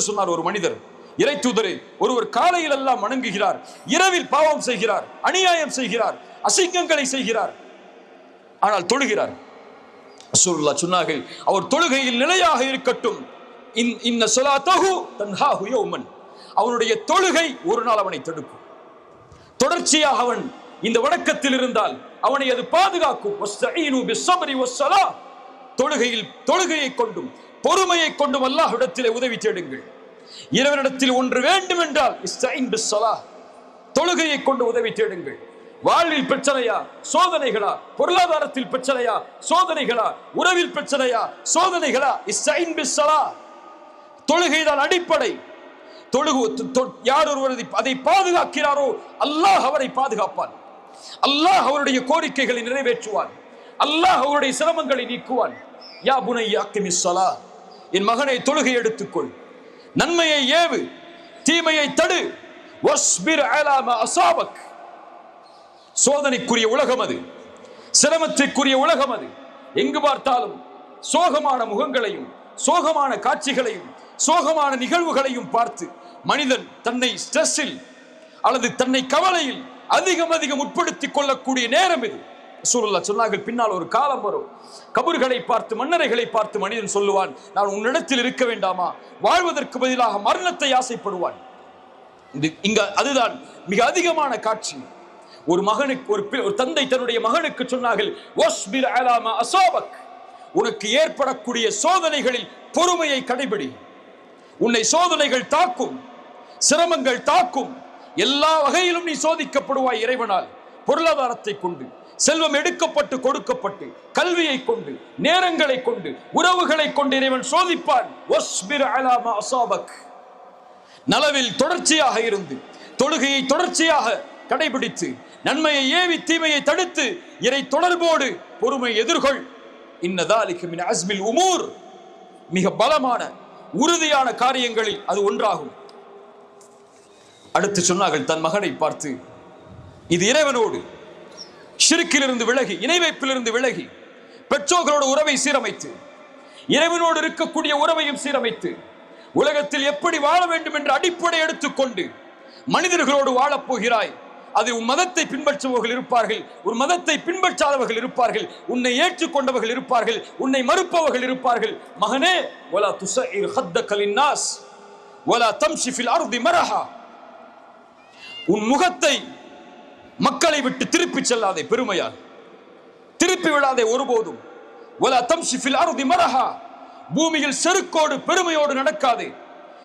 சொன்னார் ஒரு மனிதர், இறை தூதரே, ஒருவர் காலையில் எல்லாம் வணங்குகிறார், இரவில் பாவம் செய்கிறார், அநியாயம் செய்கிறார், அசிங்கங்களை செய்கிறார், ஆனால் தொழுகிறார். ரசூலுல்லாஹ் சொன்னார்கள், அவர் தொழுகையில் நிலையாக இருக்கட்டும். இன்ன ஸலாத்தஹு தன்ஹாஹு யௌமன், அவனுடைய தொழுகை ஒரு நாள் அவனை தடுக்கும். தொடர்ச்சியாக அவன் இந்த வணக்கத்தில் இருந்தால் அவனை அது பாதுகாக்கும். வஸ்தஈனு பிஸ்ஸப்ரி வஸ்ஸலா, தொழுகையை கொண்டும் பொறுமையை கொண்டும் அல்லாஹ்விடத்திலே உதவி தேடுங்கள். இறைவனிடத்தில் ஒன்று வேண்டும் என்றால் இஸ்தஈன் பிஸ்ஸலா, தொழுகையை கொண்டு உதவி தேடுங்கள். வாழ்வில் பிரச்சனையா, சோதனைகளா, பொருளாதாரத்தில் பிரச்சனையா, சோதனைகளா, உறவில் பிரச்சனையா, சோதனைகளா, இஸ்தஈன் பிஸ்ஸலா, தொழுகைதான் அடிப்படை. யார் ஒருவர் அதை பாதுகாக்கிறாரோ அல்லாஹ் அவரை பாதுகாப்பான். அல்லாஹ் அவருடைய கோரிக்கைகளை நிறைவேற்றுவான். அல்லாஹ் அவருடைய சிரமங்களை நீக்குவான். யா புனைய அக்கிமிஸ் ஸலா, என் மகனை தொழுகை எடுத்துக்கொள், நன்மையை ஏவு, தீமையை தடு. வஸ்பிர் அலா மா அஸாபக், சோதனைக்குரிய உலகம் அது, சிரமத்திற்குரிய உலகம் அது. எங்கு பார்த்தாலும் சோகமான முகங்களையும் சோகமான காட்சிகளையும் சோகமான நிகழ்வுகளையும் பார்த்து மனிதன் தன்னை ஸ்ட்ரெஸ்ஸில் அல்லது தன்னை கவலையில் அதிகம் உட்படுத்திக் கொள்ளக்கூடிய நேரம் இது. ரசூலுல்லாஹ் சொன்னார்கள், பின்னால் ஒரு காலம் வரும், கபர்களை பார்த்து மன்னரைகளை பார்த்து மனிதன் சொல்லுவான், நான் உன்னிடத்தில் இருக்க வேண்டாமா, வாழ்வதற்கு பதிலாக மரணத்தை ஆசைப்படுவான். அதுதான் மிக அதிகமான காட்சி. ஒரு மகனுக்கு ஒரு தந்தை தன்னுடைய மகனுக்கு சொன்னார்கள், வஸ்பிர் அலா மா அஸாபக், உனக்கு ஏற்படக்கூடிய சோதனைகளில் பொறுமையை கடைபிடி. உன்னை சோதனைகள் தாக்கும், சிரமங்கள் தாக்கும், எல்லா வகையிலும் நீ சோதிக்கப்படுவாய் இறைவனால். பொருளாதாரத்தை கொண்டு, செல்வம் எடுக்கப்பட்டு கொடுக்கப்பட்டு, கல்வியை கொண்டு, நேரங்களை கொண்டு, உறவுகளை கொண்டு இறைவன் சோதிப்பான். வஸ்பிர் அலா மா அஸாபக், நலவில் தொடர்ச்சியாக இருந்து தொழுகையை தொடர்ச்சியாக கடைபிடித்து நன்மையை ஏவி தீமையை தடுத்து இறை தொடர்போடு பொறுமை எதிர்கொள். இன்ன ذلك من عزم الامور, மிக பலமான உறுதியான காரியங்களில் அது ஒன்றாகும். அடுத்து சொன்னார்கள் தன் மகனை பார்த்து, இது இறைவனோடு ஷிர்க்கிலிருந்து விலகி, இணை வைப்பிலிருந்து விலகி, பெற்றோர்களோடு உறவை சீரமைத்து, இறைவனோடு இருக்கக்கூடிய உறவையும் சீரமைத்து, உலகத்தில் எப்படி வாழ வேண்டும் என்ற அடிப்படை எடுத்துக்கொண்டு மனிதர்களோடு வாழப் போகிறாய். அது உன் மதத்தை பின்பற்றுபவர்கள் இருப்பார்கள், உன் மதத்தை பின்பற்றாதவர்கள் இருப்பார்கள், உன்னை ஏற்றுக்கொண்டவர்கள் இருப்பார்கள், உன்னை மறுப்பவர்கள் இருப்பார்கள். மகனே, வலா துஸஇர் ஹத்தக லின்னாஸ் வலா தம்ஷி ஃபில் அர்தி மரஹா, உன் முகத்தை மக்களை விட்டு திருப்பி செல்லாதே, பெருமையால் திருப்பி விடாதே ஒருபோதும். வலா தம்ஷி ஃபில் அர்தி மரஹா, பூமியில் செருக்கோடு பெருமையோடு நடக்காதே.